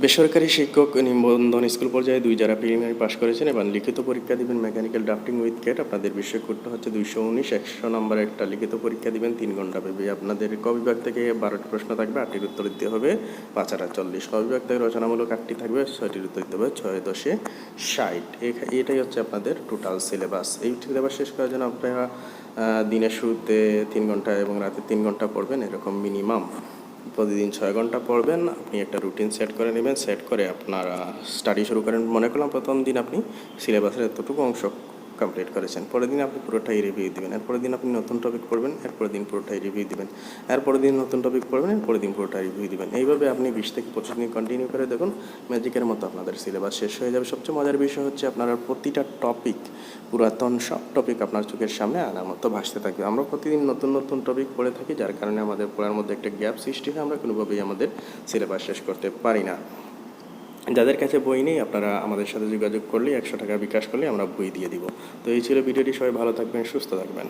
বেসরকারি শিক্ষক নিবন্ধন স্কুল পর্যায়ে 2 যারা প্রিলিমিনারি পাস করেছেন এবং লিখিত পরীক্ষা দিবেন মেকানিক্যাল ড্রাফটিং উইথ ক্যাট, আপনাদের বিষয় কোডটা হচ্ছে 219। 100 নম্বরের একটা লিখিত পরীক্ষা দিবেন 3 ঘন্টা ব্যাপী। আপনাদের ক বিভাগ থেকে 12টি প্রশ্ন থাকবে, 8টির উত্তর দিতে হবে 5/40। ক বিভাগ থেকে রচনামূলক 8টি থাকবে, 6টির উত্তর দিতে হবে 6×10=60। এটাই হচ্ছে আপনাদের টোটাল সিলেবাস। এই সিলেবাস শেষ করার জন্য আপনারা দিনের শুরুতে 3 ঘন্টা এবং রাতে 3 ঘন্টা পড়বেন, এরকম মিনিমাম প্রতিদিন 6 ঘন্টা পড়বেন। আপনি একটা রুটিন সেট করে নেবেন, সেট করে আপনারা স্টাডি শুরু করেন। মনে করলাম প্রথম দিন আপনি সিলেবাসের এতটুকু অংশ কমপ্লিট করেছেন, পরের দিন আপনি পুরোটাই রিভিউ দেবেন, এরপরের দিন আপনি নতুন টপিক পড়বেন, এরপরের দিন পুরোটাই রিভিউ দেবেন, এরপরের দিন নতুন টপিক পড়বেন, এরপরের দিন পুরোটাই রিভিউ দেবেন। এইভাবে আপনি 20 থেকে 25 দিন কন্টিনিউ করে দেখুন, ম্যাজিকের মতো আপনাদের সিলেবাস শেষ হয়ে যাবে। সবচেয়ে মজার বিষয় হচ্ছে আপনারা প্রতিটা টপিক, পুরাতন সব টপিক আপনার চোখের সামনে আনার মতো ভাসতে থাকবে। আমরা প্রতিদিন নতুন নতুন টপিক পড়ে থাকি, যার কারণে আমাদের পড়ার মধ্যে একটা গ্যাপ সৃষ্টি হয়, আমরা কোনোভাবেই আমাদের সিলেবাস শেষ করতে পারি না। যাদের কাছে বই নেই, আপনারা আমাদের সাথে যোগাযোগ করলেই 100 টাকা বিকাশ করলে আমরা বই দিয়ে দিব। তো এই ছিল ভিডিওটি, সবাই ভালো থাকবেন, সুস্থ থাকবেন।